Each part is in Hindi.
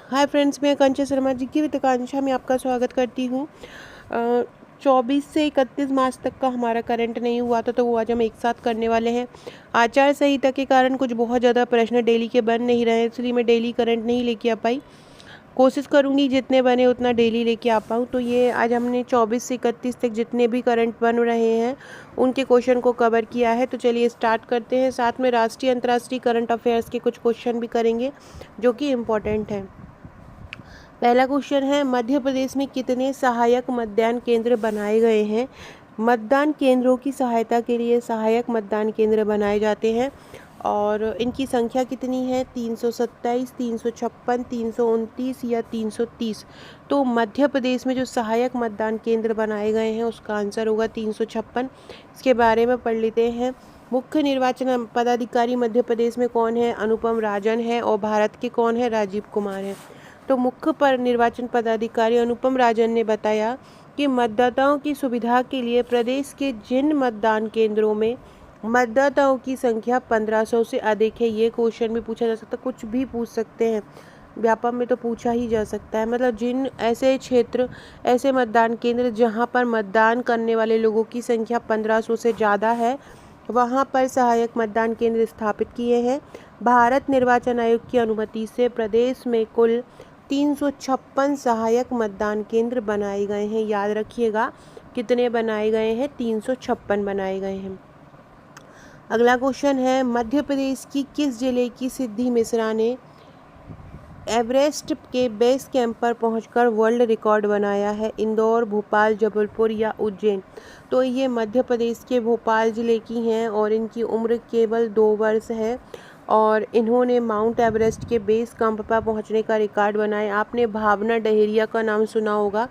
हाय फ्रेंड्स, मैं आकांक्षा शर्मा जी की वित्ताकांक्षा में आपका स्वागत करती हूँ। 24 से 31 मार्च तक का हमारा करंट नहीं हुआ था, तो वो आज हम एक साथ करने वाले हैं। आचार संहिता के कारण कुछ बहुत ज़्यादा प्रश्न डेली के बन नहीं रहे, इसलिए मैं डेली करंट नहीं लेके आ पाई। कोशिश करूँगी जितने बने उतना डेली लेके आ पाऊँ। तो ये आज हमने 24 से 31 तक जितने भी करंट बन रहे हैं उनके क्वेश्चन को कवर किया है। तो चलिए स्टार्ट करते हैं। साथ में राष्ट्रीय अंतर्राष्ट्रीय करंट अफेयर्स के कुछ क्वेश्चन भी करेंगे जो कि इम्पोर्टेंट हैं। पहला क्वेश्चन है, मध्य प्रदेश में कितने सहायक मतदान केंद्र बनाए गए हैं? मतदान केंद्रों की सहायता के लिए सहायक मतदान केंद्र बनाए जाते हैं और इनकी संख्या कितनी है? 327, 356, 329 या 330। तो मध्य प्रदेश में जो सहायक मतदान केंद्र बनाए गए हैं उसका आंसर होगा 356। इसके बारे में पढ़ लेते हैं। मुख्य निर्वाचन पदाधिकारी मध्य प्रदेश में कौन है? अनुपम राजन है। और भारत के कौन है? राजीव कुमार है। तो मुख्य पर निर्वाचन पदाधिकारी अनुपम राजन ने बताया कि मतदाताओं की सुविधा के लिए प्रदेश के जिन मतदान केंद्रों में मतदाताओं की संख्या 1500 से अधिक है, ये क्वेश्चन भी पूछा जा सकता है, कुछ भी पूछ सकते हैं, व्यापम में तो पूछा ही जा सकता है। मतलब जिन ऐसे क्षेत्र, ऐसे मतदान केंद्र जहां पर मतदान करने वाले लोगों की संख्या 1500 से ज़्यादा है, वहां पर सहायक मतदान केंद्र स्थापित किए हैं। भारत निर्वाचन आयोग की अनुमति से प्रदेश में कुल 356 सहायक मतदान केंद्र बनाए गए हैं। याद रखिएगा, कितने बनाए गए हैं? 356 बनाए गए हैं। अगला क्वेश्चन है, मध्य प्रदेश की किस जिले की सिद्धि मिश्रा ने एवरेस्ट के बेस कैंप पर पहुंचकर वर्ल्ड रिकॉर्ड बनाया है? इंदौर, भोपाल, जबलपुर या उज्जैन? तो ये मध्य प्रदेश के भोपाल ज़िले की हैं और इनकी उम्र केवल 2 वर्ष है और इन्होंने माउंट एवरेस्ट के बेस कैंप पर पहुंचने का रिकॉर्ड बनाया। आपने भावना डहेरिया का नाम सुना होगा,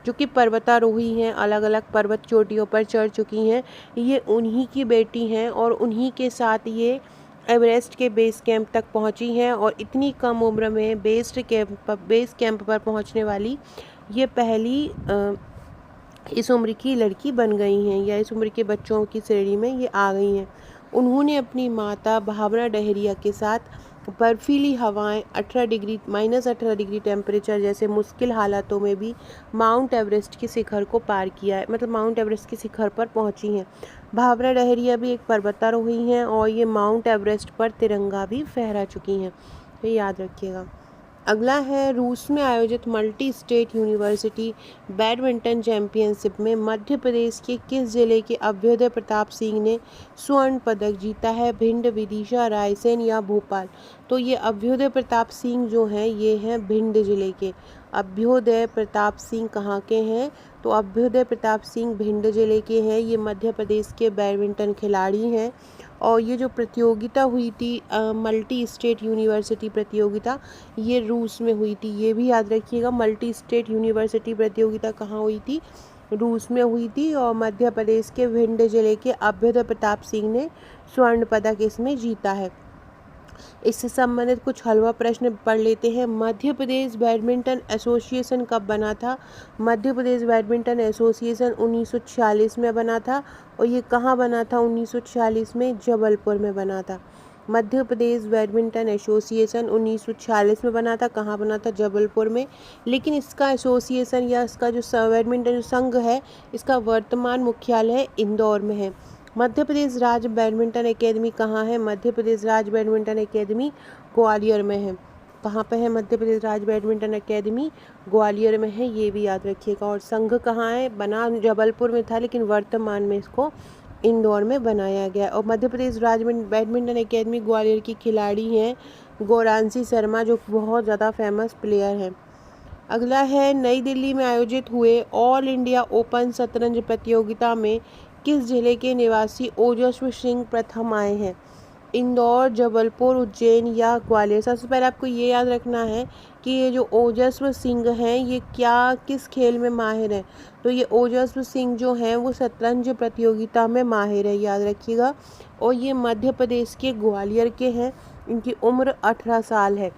जो कि पर्वतारोही हैं, अलग अलग पर्वत चोटियों पर चढ़ चुकी हैं। ये उन्हीं की बेटी हैं और उन्हीं के साथ ये एवरेस्ट के बेस कैंप तक पहुंची हैं और इतनी कम उम्र में बेस कैंप पर पहुंचने वाली ये पहली इस उम्र की लड़की बन गई हैं, या इस उम्र के बच्चों की श्रेणी में ये आ गई हैं। उन्होंने अपनी माता भावना डहेरिया के साथ बर्फीली हवाएं, -18 डिग्री टेम्परेचर जैसे मुश्किल हालातों में भी माउंट एवरेस्ट के शिखर को पार किया है, मतलब माउंट एवरेस्ट के शिखर पर पहुंची हैं। भावना डहेरिया भी एक पर्वतारोही हैं और ये माउंट एवरेस्ट पर तिरंगा भी फहरा चुकी हैं, तो याद रखिएगा। अगला है, रूस में आयोजित multi state university badminton championship में मध्य प्रदेश के किस जिले के अभ्युदय प्रताप सिंह ने स्वर्ण पदक जीता है? भिंड, विदिशा, रायसेन या भोपाल? तो ये अभ्युदय प्रताप सिंह जो हैं ये हैं भिंड जिले के। अभ्युदय प्रताप सिंह कहाँ के हैं? तो अभ्युदय प्रताप सिंह भिंड जिले के हैं। ये मध्य प्रदेश के बैडमिंटन खिलाड़ी हैं और ये जो प्रतियोगिता हुई थी मल्टी स्टेट यूनिवर्सिटी प्रतियोगिता, ये रूस में हुई थी। ये भी याद रखिएगा, मल्टी स्टेट यूनिवर्सिटी प्रतियोगिता कहाँ हुई थी? रूस में हुई थी और मध्य प्रदेश के भिंड जिले के अभ्युदय प्रताप सिंह ने स्वर्ण पदक इसमें जीता है। इससे संबंधित कुछ हलवा प्रश्न पढ़ लेते हैं। मध्य प्रदेश बैडमिंटन एसोसिएशन कब बना था? मध्य प्रदेश बैडमिंटन एसोसिएशन 1946 में बना था और ये कहाँ बना था? 1946 में जबलपुर में बना था। मध्य प्रदेश बैडमिंटन एसोसिएशन 1946 में बना था। कहाँ बना था? जबलपुर में। लेकिन इसका एसोसिएशन या इसका जो बैडमिंटन संघ है, इसका वर्तमान मुख्यालय इंदौर में है। मध्य प्रदेश राज्य बैडमिंटन एकेडमी कहाँ है? मध्य प्रदेश राज्य बैडमिंटन एकेडमी ग्वालियर में है। कहाँ पे है मध्य प्रदेश राज्य बैडमिंटन एकेडमी? ग्वालियर में है, ये भी याद रखिएगा। और संघ कहाँ है? बना जबलपुर में था लेकिन वर्तमान में इसको इंदौर में बनाया गया। और मध्य प्रदेश राज्य बैडमिंटन एकेडमी ग्वालियर की खिलाड़ी हैं गौरांशी शर्मा, जो बहुत ज़्यादा फेमस प्लेयर हैं। अगला है, नई दिल्ली में आयोजित हुए ऑल इंडिया ओपन शतरंज प्रतियोगिता में किस जिले के निवासी ओजस्वी सिंह प्रथम आए हैं? इंदौर, जबलपुर, उज्जैन या ग्वालियर? सबसे पहले आपको ये याद रखना है कि ये जो ओजस्वी सिंह हैं ये किस खेल में माहिर हैं? तो ये ओजस्वी सिंह जो हैं वो शतरंज प्रतियोगिता में माहिर है, याद रखिएगा। और ये मध्य प्रदेश के ग्वालियर के हैं। इनकी उम्र 18 साल है।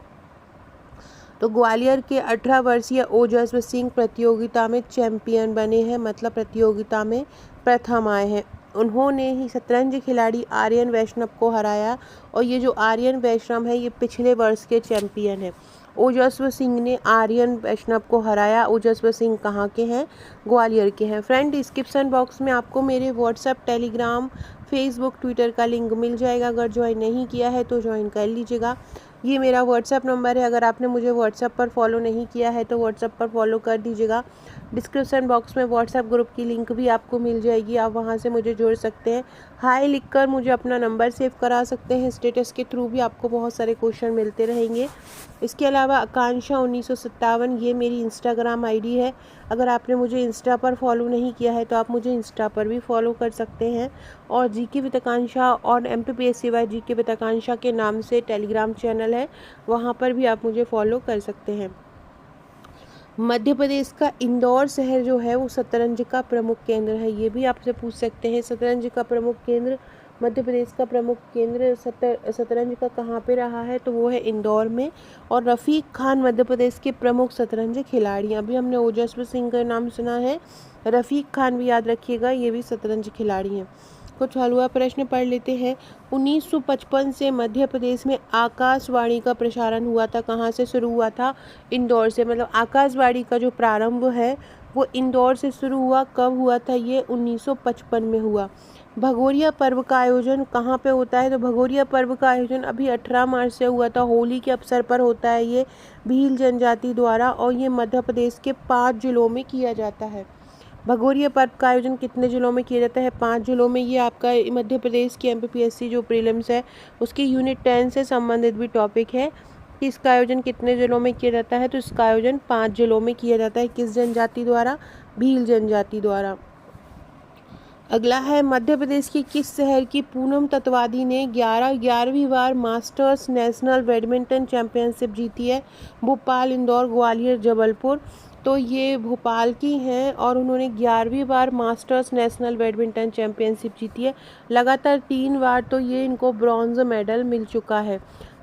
तो ग्वालियर के 18 वर्षीय ओजस्वी सिंह प्रतियोगिता में चैंपियन बने हैं, मतलब प्रतियोगिता में प्रथम आए हैं। उन्होंने ही शतरंज खिलाड़ी आर्यन वैष्णव को हराया और ये जो आर्यन वैष्णव है ये पिछले वर्ष के चैंपियन हैं। ओजस्व सिंह ने आर्यन वैष्णव को हराया। ओजस्व सिंह कहाँ के हैं? ग्वालियर के हैं। फ्रेंड, डिस्क्रिप्शन बॉक्स में आपको मेरे व्हाट्सएप, टेलीग्राम, फेसबुक, ट्विटर का लिंक मिल जाएगा। अगर ज्वाइन नहीं किया है तो ज्वाइन कर लीजिएगा। ये मेरा व्हाट्सएप नंबर है। अगर आपने मुझे व्हाट्सएप पर फॉलो नहीं किया है तो व्हाट्सएप पर फॉलो कर दीजिएगा। डिस्क्रिप्शन बॉक्स में व्हाट्सएप ग्रुप की लिंक भी आपको मिल जाएगी, आप वहाँ से मुझे जोड़ सकते हैं। हाय लिखकर मुझे अपना नंबर सेव करा सकते हैं। स्टेटस के थ्रू भी आपको बहुत सारे क्वेश्चन मिलते रहेंगे। इसके अलावा आकांक्षा 1957 ये मेरी इंस्टाग्राम आईडी है। अगर आपने मुझे इंस्टा पर फॉलो नहीं किया है तो आप मुझे इंस्टा पर भी फॉलो कर सकते हैं। और जीके विद आकांक्षा और MPPSCY जीके विद आकांक्षा के नाम से टेलीग्राम चैनल है, वहाँ पर भी आप मुझे फॉलो कर सकते हैं। मध्य प्रदेश का इंदौर शहर जो है वो शतरंज का प्रमुख केंद्र है। ये भी आपसे पूछ सकते हैं। शतरंज का प्रमुख केंद्र, मध्य प्रदेश का प्रमुख केंद्र शतरंज का कहाँ पे रहा है? तो वो है इंदौर में। और रफ़ीक खान मध्य प्रदेश के प्रमुख शतरंज खिलाड़ी हैं। अभी हमने ओजस्व सिंह का नाम सुना है, रफ़ीक खान भी याद रखिएगा, ये भी शतरंज खिलाड़ी हैं। कुछ हलवा प्रश्न पढ़ लेते हैं। 1955 से मध्य प्रदेश में आकाशवाणी का प्रसारण हुआ था। कहाँ से शुरू हुआ था? इंदौर से। मतलब आकाशवाणी का जो प्रारंभ है वो इंदौर से शुरू हुआ। कब हुआ था ये? 1955 में हुआ। भगोरिया पर्व का आयोजन कहाँ पे होता है? तो भगोरिया पर्व का आयोजन अभी 18 मार्च से हुआ था। होली के अवसर पर होता है ये भील जनजाति द्वारा, और ये मध्य प्रदेश के 5 जिलों में किया जाता है। भगोरिया पर्व का आयोजन कितने जिलों में किया जाता है? 5 जिलों में। ये आपका मध्य प्रदेश की MPPSC जो प्रीलिम्स है उसकी यूनिट 10 से संबंधित भी टॉपिक है कि इसका आयोजन कितने जिलों में किया जाता है। तो इसका आयोजन 5 जिलों में किया जाता है। किस जनजाति द्वारा? भील जनजाति द्वारा। अगला है, मध्य प्रदेश के किस शहर की पूनम तत्वादी ने 11वीं बार मास्टर्स नेशनल बैडमिंटन चैंपियनशिप जीती है? भोपाल, इंदौर, ग्वालियर, जबलपुर। तो ये भोपाल की हैं और उन्होंने 11वीं बार मास्टर्स नेशनल बैडमिंटन चैंपियनशिप जीती है। लगातार 3 बार तो ये इनको ब्रॉन्ज मेडल मिल चुका है।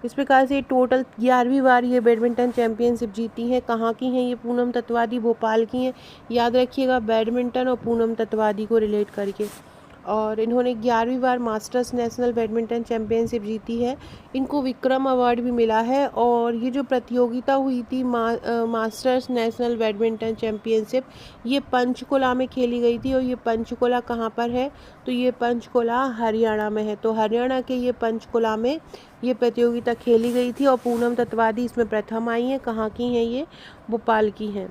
इस प्रकार से टोटल 11वीं बार ये बैडमिंटन चैंपियनशिप जीती हैं। कहाँ की हैं ये? पूनम तत्वादी भोपाल की हैं। याद रखिएगा बैडमिंटन और पूनम तत्वादी को रिलेट करके। और इन्होंने 11वीं बार मास्टर्स नेशनल बैडमिंटन चैंपियनशिप जीती है। इनको विक्रम अवार्ड भी मिला है। और ये जो प्रतियोगिता हुई थी मास्टर्स नेशनल बैडमिंटन चैंपियनशिप, ये पंचकुला में खेली गई थी। और ये पंचकुला कहाँ पर है? तो ये पंचकुला हरियाणा में है। तो हरियाणा के ये पंचकुला में ये प्रतियोगिता खेली गई थी और पूनम तत्वादी इसमें प्रथम आई हैं। कहाँ की हैं ये? भोपाल की हैं।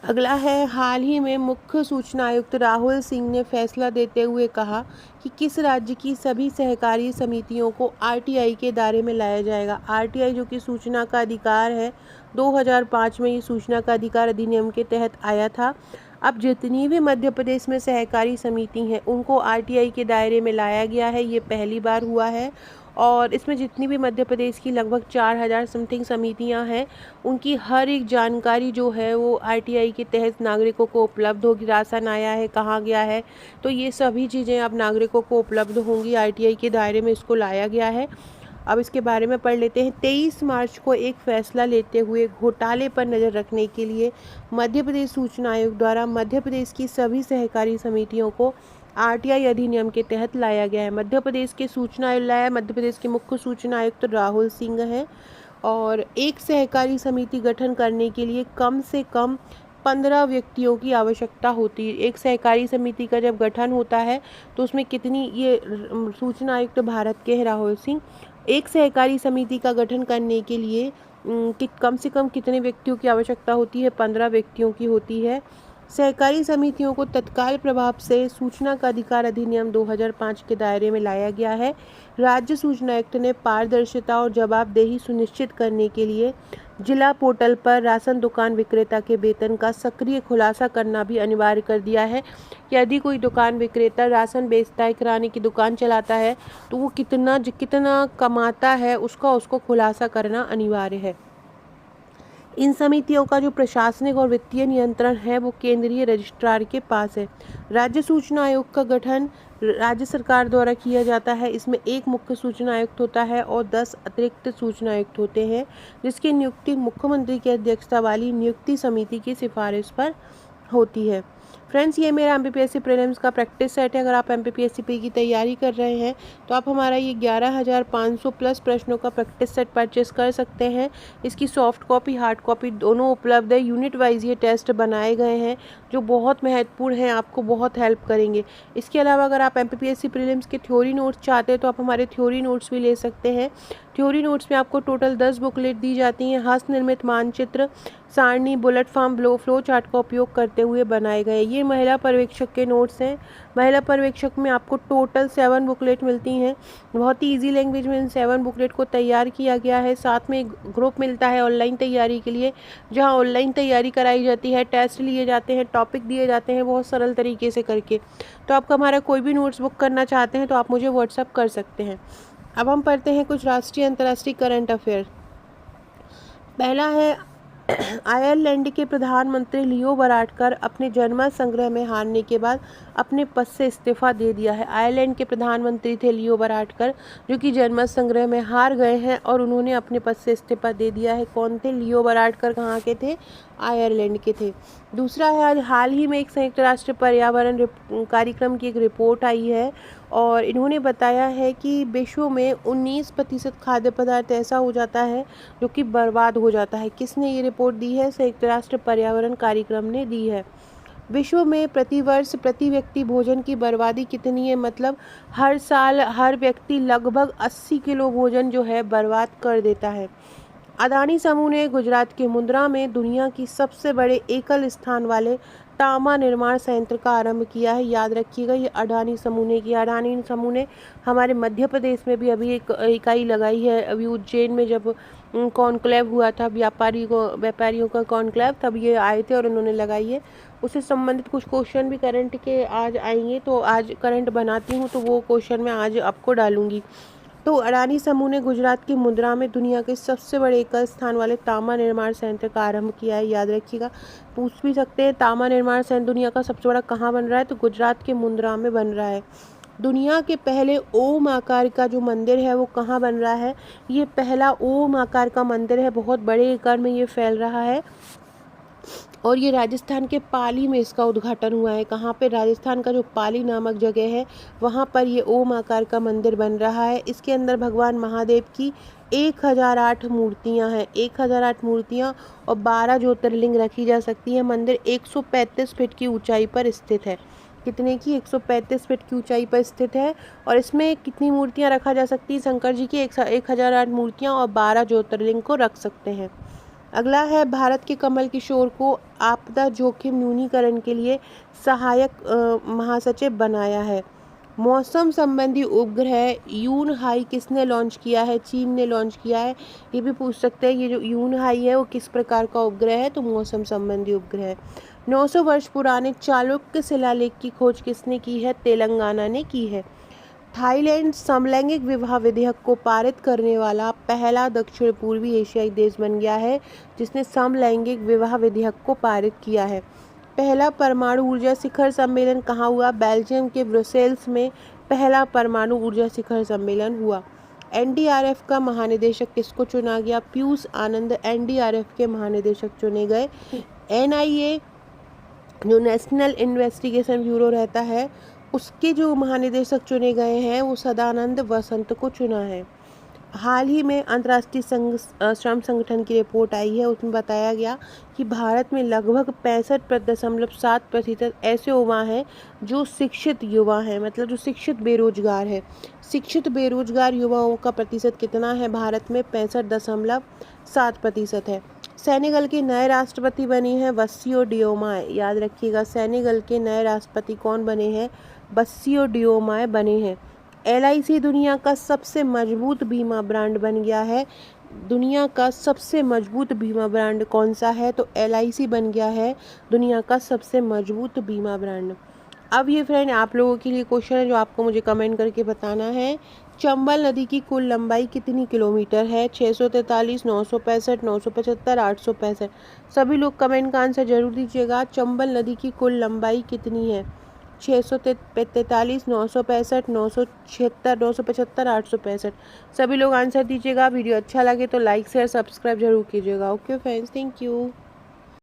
अगला है, हाल ही में मुख्य सूचना आयुक्त राहुल सिंह ने फैसला देते हुए कहा कि किस राज्य की सभी सहकारी समितियों को RTI के दायरे में लाया जाएगा। RTI जो कि सूचना का अधिकार है, 2005 में ये सूचना का अधिकार अधिनियम के तहत आया था। अब जितनी भी मध्य प्रदेश में सहकारी समिति हैं उनको RTI के दायरे में लाया गया है। ये पहली बार हुआ है। और इसमें जितनी भी मध्य प्रदेश की लगभग 4000 समथिंग समितियां हैं, उनकी हर एक जानकारी जो है वो RTI के तहत नागरिकों को उपलब्ध होगी। राशन आया है, कहाँ गया है, तो ये सभी चीज़ें अब नागरिकों को उपलब्ध होंगी। RTI के दायरे में इसको लाया गया है। अब इसके बारे में पढ़ लेते हैं। 23 मार्च को एक फैसला लेते हुए घोटाले पर नज़र रखने के लिए मध्य प्रदेश सूचना आयोग द्वारा मध्य प्रदेश की सभी सहकारी समितियों को RTI अधिनियम के तहत लाया गया है। मध्य प्रदेश के सूचना आयोग लाया। मध्य प्रदेश के मुख्य सूचना आयुक्त राहुल सिंह हैं। और एक सहकारी समिति गठन करने के लिए कम से कम 15 व्यक्तियों की आवश्यकता होती है। एक सहकारी समिति का जब गठन होता है तो उसमें कितनी, ये सूचना आयुक्त भारत के हैं राहुल सिंह, एक सहकारी समिति का गठन करने के लिए कि कम से कम कितने व्यक्तियों की आवश्यकता होती है? 15 व्यक्तियों की होती है। सहकारी समितियों को तत्काल प्रभाव से सूचना का अधिकार अधिनियम 2005 के दायरे में लाया गया है। राज्य सूचना आयुक्त ने पारदर्शिता और जवाबदेही सुनिश्चित करने के लिए जिला पोर्टल पर राशन दुकान विक्रेता के वेतन का सक्रिय खुलासा करना भी अनिवार्य कर दिया है। यदि कोई दुकान विक्रेता राशन बेचता है, किराने की दुकान चलाता है, तो वो कितना कमाता है उसको खुलासा करना अनिवार्य है। इन समितियों का जो प्रशासनिक और वित्तीय नियंत्रण है वो केंद्रीय रजिस्ट्रार के पास है। राज्य सूचना आयोग का गठन राज्य सरकार द्वारा किया जाता है। इसमें एक मुख्य सूचना आयुक्त होता है और 10 अतिरिक्त सूचना आयुक्त होते हैं, जिसकी नियुक्ति मुख्यमंत्री की अध्यक्षता वाली नियुक्ति समिति की सिफारिश पर होती है। फ्रेंड्स, ये मेरा MPPSC प्रीलिम्स का प्रैक्टिस सेट है। अगर आप MPPSC की तैयारी कर रहे हैं तो आप हमारा ये 11,500 प्लस प्रश्नों का प्रैक्टिस सेट परचेस कर सकते हैं। इसकी सॉफ्ट कॉपी, हार्ड कॉपी दोनों उपलब्ध है। यूनिट वाइज ये टेस्ट बनाए गए हैं जो बहुत महत्वपूर्ण हैं, आपको बहुत हेल्प करेंगे। इसके अलावा अगर आप MPPSC प्रीलिम्स के थ्योरी नोट्स चाहते हैं तो आप हमारे थ्योरी नोट्स भी ले सकते हैं। थ्योरी नोट्स में आपको टोटल 10 बुकलेट दी जाती हैं। हस्त निर्मित मानचित्र, सारणी, बुलेट फॉर्म, फ्लो चार्ट का उपयोग करते हुए बनाए गए। ये महिला पर्यवेक्षक के नोट्स हैं। महिला पर्यवेक्षक में आपको टोटल 7 बुकलेट मिलती हैं। बहुत ही ईजी लैंग्वेज में इन 7 बुकलेट को तैयार किया गया है। साथ में एक ग्रुप मिलता है ऑनलाइन तैयारी के लिए, जहां ऑनलाइन तैयारी कराई जाती है, टेस्ट लिए जाते हैं, टॉपिक दिए जाते हैं बहुत सरल तरीके से करके। तो आपका हमारा कोई भी नोट्स बुक करना चाहते हैं तो आप मुझे व्हाट्सअप कर सकते हैं। अब हम पढ़ते हैं कुछ राष्ट्रीय अंतर्राष्ट्रीय करंट अफेयर। पहला है आयरलैंड के प्रधानमंत्री लियो वराडकर अपने जनमत संग्रह में हारने के बाद अपने पद से इस्तीफा दे दिया है। आयरलैंड के प्रधानमंत्री थे लियो वराडकर, जो कि जनमत संग्रह में हार गए हैं और उन्होंने अपने पद से इस्तीफा दे दिया है। कौन थे लियो वराडकर? कहाँ के थे? आयरलैंड के थे। दूसरा है, हाल ही में एक संयुक्त राष्ट्र पर्यावरण कार्यक्रम की एक रिपोर्ट आई है और इन्होंने बताया है कि विश्व में 19% खाद्य पदार्थ ऐसा हो जाता है जो कि बर्बाद हो जाता है। किसने ये रिपोर्ट दी है? संयुक्त राष्ट्र पर्यावरण कार्यक्रम ने दी है। विश्व में प्रतिवर्ष प्रति व्यक्ति भोजन की बर्बादी कितनी है? मतलब हर साल हर व्यक्ति लगभग 80 किलो भोजन जो है बर्बाद कर देता है। अडानी समूह ने गुजरात के मुंद्रा में दुनिया की सबसे बड़े एकल स्थान वाले तांबा निर्माण संयंत्र का आरंभ किया है। याद रखिएगा, ये अडानी समूह ने किया। अडानी समूह ने हमारे मध्य प्रदेश में भी अभी एक इकाई लगाई है। अभी उज्जैन में जब कॉन्क्लेव हुआ था, व्यापारियों का कॉन्क्लेव, तब ये आए थे और उन्होंने लगाई है। उससे संबंधित कुछ क्वेश्चन भी करंट के आज आएंगे, तो आज करंट बनाती हूँ तो वो क्वेश्चन मैं आज आपको डालूंगी। तो अडानी समूह ने गुजरात के मुंद्रा में दुनिया के सबसे बड़े एकल स्थान वाले तांबा निर्माण संयंत्र का आरंभ किया है। याद रखिएगा, पूछ भी सकते हैं तांबा निर्माण संयंत्र दुनिया का सबसे बड़ा कहाँ बन रहा है? तो गुजरात के मुंद्रा में बन रहा है। दुनिया के पहले ओम आकार का जो मंदिर है वो कहाँ बन रहा है? ये पहला ओम आकार का मंदिर है, बहुत बड़े आकार में ये फैल रहा है और ये राजस्थान के पाली में इसका उद्घाटन हुआ है। कहाँ पे? राजस्थान का जो पाली नामक जगह है वहाँ पर ये ओम आकार का मंदिर बन रहा है। इसके अंदर भगवान महादेव की 1008 मूर्तियाँ हैं, 1008 मूर्तियाँ और 12 ज्योतिर्लिंग रखी जा सकती है। मंदिर 135 फीट की ऊंचाई पर स्थित है। कितने की? 135 फीट की ऊंचाई पर स्थित है। और इसमें कितनी मूर्तियाँ रखा जा सकती हैं? शंकर जी की 1008 मूर्तियाँ और 12 ज्योतिर्लिंग को रख सकते हैं। अगला है, भारत के कमल किशोर को आपदा जोखिम न्यूनीकरण के लिए सहायक महासचिव बनाया है। मौसम संबंधी उपग्रह यून हाई किसने लॉन्च किया है? चीन ने लॉन्च किया है। ये भी पूछ सकते हैं, ये जो यून हाई है वो किस प्रकार का उपग्रह है? तो मौसम संबंधी उपग्रह है। 900 वर्ष पुराने चालुक्य शिलालेख की खोज किसने की है? तेलंगाना ने की है। थाईलैंड समलैंगिक विवाह विधेयक को पारित करने वाला पहला दक्षिण पूर्वी एशियाई देश बन गया है जिसने समलैंगिक विवाह विधेयक को पारित किया है। पहला परमाणु ऊर्जा शिखर सम्मेलन कहाँ हुआ? बेल्जियम के ब्रुसेल्स में पहला परमाणु ऊर्जा शिखर सम्मेलन हुआ। NDRF का महानिदेशक किसको चुना गया? पीयूष आनंद NDRF के महानिदेशक चुने गए। NIA जो नेशनल इन्वेस्टिगेशन ब्यूरो रहता है उसके जो महानिदेशक चुने गए हैं वो सदानंद वसंत को चुना है। हाल ही में अंतर्राष्ट्रीय श्रम संगठन की रिपोर्ट आई है, उसमें बताया गया कि भारत में लगभग 65.7% ऐसे युवा हैं जो शिक्षित युवा हैं, मतलब जो शिक्षित बेरोजगार है। शिक्षित बेरोजगार युवाओं का प्रतिशत कितना है भारत में? 65.7% है। सेनेगल के नए राष्ट्रपति बने हैं बसियो डियोमाय। याद रखिएगा, सेनेगल के नए राष्ट्रपति कौन बने हैं? बसियो डियोमाय बने हैं। LIC दुनिया का सबसे मजबूत बीमा ब्रांड बन गया है। दुनिया का सबसे मजबूत बीमा ब्रांड कौन सा है? तो LIC बन गया है दुनिया का सबसे मजबूत बीमा ब्रांड। अब ये फ्रेंड आप लोगों के लिए क्वेश्चन है जो आपको मुझे कमेंट करके बताना है। चंबल नदी की कुल लंबाई कितनी किलोमीटर है? 643, 965, 975, 865। सभी लोग कमेंट का आंसर जरूर दीजिएगा। चंबल नदी की कुल लंबाई कितनी है? 643, 965, 976, 975, 865। सभी लोग आंसर दीजिएगा। वीडियो अच्छा लगे तो लाइक शेयर सब्सक्राइब जरूर कीजिएगा। Okay friends, thank you.